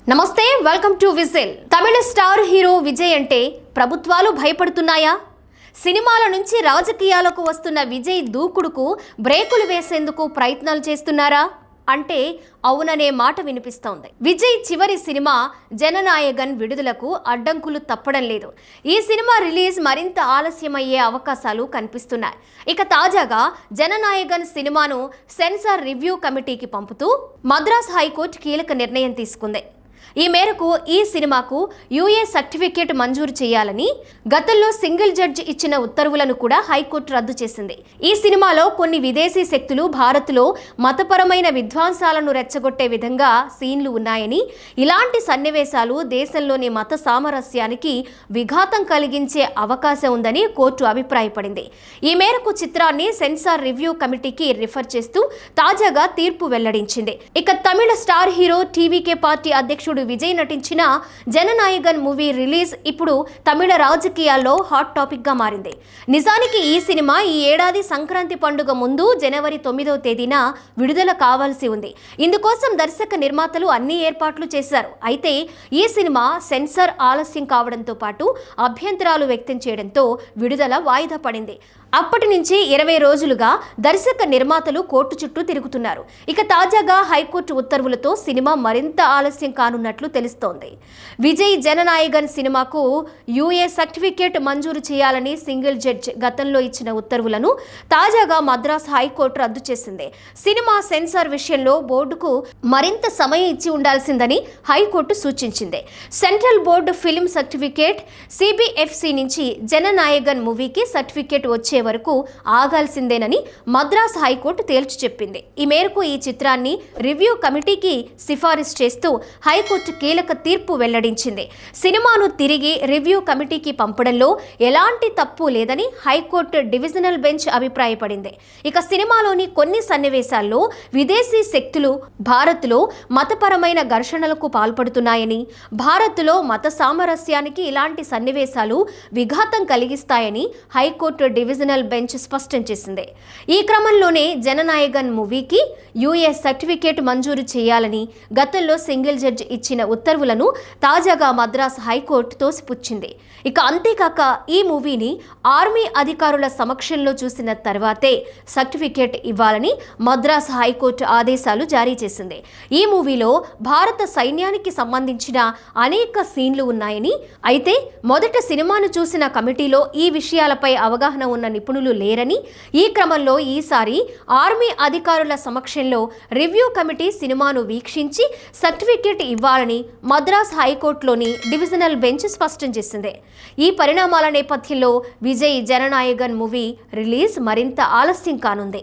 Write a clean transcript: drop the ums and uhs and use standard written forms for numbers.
నమస్తే, welcome to whistle. Tamil star hero Vijay అంటే ప్రభుత్వాలు భయపడుతున్నాయా? సినిమాల నుంచి రాజకీయాలకు వస్తున్న విజయ్ దూకుడుకు బ్రేకులు వేసేందుకు ప్రయత్నాలు చేస్తున్నారా అంటే అవుననే మాట వినిపిస్తోంది. విజయ్ చివరి సినిమా జననాయగన్ విడుదలకు అడ్డంకులు తప్పడం లేదు. ఈ సినిమా రిలీజ్ మరింత ఆలస్యమయ్యే అవకాశాలు కనిపిస్తున్నాయి. ఇక తాజాగా జననాయగన్ సినిమాను సెన్సార్ రివ్యూ కమిటీకి పంపుతూ మద్రాస్ హైకోర్టు కీలక నిర్ణయం తీసుకుంది. ఈ మేరకు ఈ సినిమాకు యూఏ సర్టిఫికేట్ మంజూరు చేయాలని గతంలో సింగిల్ జడ్జి ఇచ్చిన ఉత్తర్వులను కూడా హైకోర్టు రద్దు చేసింది. ఈ సినిమాలో కొన్ని విదేశీ శక్తులు భారత్లో మతపరమైన విధ్వంసాలను రెచ్చగొట్టే విధంగా సీన్లు ఉన్నాయని, ఇలాంటి సన్నివేశాలు దేశంలోని మత సామరస్యానికి విఘాతం కలిగించే అవకాశం ఉందని కోర్టు అభిప్రాయపడింది. ఈ మేరకు చిత్రాన్ని సెన్సార్ రివ్యూ కమిటీకి రిఫర్ చేస్తూ తాజాగా తీర్పు వెల్లడించింది. ఇక తమిళ స్టార్ హీరో టీవీకే పార్టీ అధ్యక్షుడు విజయ్ నటించిన జననాయగన్ మూవీ రిలీజ్ ఇప్పుడు తమిళ రాజకీయాల్లో హాట్ టాపిక్ గా మారింది. నిజానికి ఈ సినిమా ఈ ఏడాది సంక్రాంతి పండుగ ముందు జనవరి 9వ తేదీన విడుదల కావాల్సి ఉంది. ఇందుకోసం దర్శక నిర్మాతలు అన్ని ఏర్పాట్లు చేశారు. అయితే ఈ సినిమా సెన్సార్ ఆలస్యం కావడంతో పాటు అభ్యంతరాలు వ్యక్తం చేయడంతో విడుదల వాయిదా పడింది. అప్పటి నుంచి 20 రోజులుగా దర్శక నిర్మాతలు కోర్టు చుట్టూ తిరుగుతున్నారు. ఇక తాజాగా హైకోర్టు ఉత్తర్వులతో సినిమా మరింత ఆలస్యం కానున్నట్లు తెలుస్తోంది. విజయ్ జననాయగన్ సినిమాకు యూఏ సర్టిఫికేట్ మంజూరు చేయాలని సింగిల్ జడ్జ్ గతంలో ఇచ్చిన ఉత్తర్వులను తాజాగా మద్రాస్ హైకోర్టు రద్దు చేసింది. సినిమా సెన్సార్ విషయంలో బోర్డుకు మరింత సమయం ఇచ్చి ఉండాల్సిందని హైకోర్టు సూచించింది. Central board film certificate CBFC నుంచి జననాయగన్ మూవీకి సర్టిఫికేట్ వచ్చే వరకు ఆగాల్సిందేనని మద్రాస్ హైకోర్టు తేల్చి చెప్పింది. ఈ మేరకు ఈ చిత్రాన్ని రివ్యూ కమిటీకి సిఫారసు చేస్తూ హైకోర్టు కీలక తీర్పు వెల్లడించింది. సినిమాను తిరిగి రివ్యూ కమిటీకి పంపడంలో ఎలాంటి తప్పు లేదని హైకోర్టు డివిజనల్ బెంచ్ అభిప్రాయపడింది. ఇక సినిమాలోని కొన్ని సన్నివేశాల్లో విదేశీ శక్తులు భారత్లో మతపరమైన ఘర్షణలకు పాల్పడుతున్నాయని, భారత్లో మత సామరస్యానికి ఇలాంటి సన్నివేశాలు విఘాతం కలిగిస్తాయని హైకోర్టు డివిజనల్ బెంచ్ స్పష్టం చేసింది. ఈ క్రమంలోనే జననాయగన్ మూవీకి యూఏ సర్టిఫికేట్ మంజూరు చేయాలని గతంలో సింగిల్ జడ్జి ఇచ్చిన ఉత్తర్వులను తాజాగా మద్రాస్ హైకోర్టు తోసిపుచ్చింది. ఇక అంతేకాక ఈ మూవీని ఆర్మీ అధికారుల సమక్షంలో చూసిన తర్వాతే సర్టిఫికేట్ ఇవ్వాలని మద్రాస్ హైకోర్టు ఆదేశాలు జారీ చేసింది. ఈ మూవీలో భారత సైన్యానికి సంబంధించిన అనేక సీన్లు ఉన్నాయని, అయితే మొదట సినిమాను చూసిన కమిటీలో ఈ విషయాలపై అవగాహన ఉన్న నిపుణులు లేరని, ఈ క్రమంలో ఈసారి ఆర్మీ అధికారుల సమక్షంలో రివ్యూ కమిటీ సినిమాను వీక్షించి సర్టిఫికేట్ ఇవ్వాలని మద్రాస్ హైకోర్టులోని డివిజనల్ బెంచ్ స్పష్టం చేసింది. ఈ పరిణామాల నేపథ్యంలో విజయ్ జననాయగన్ మూవీ రిలీజ్ మరింత ఆలస్యం కానుంది.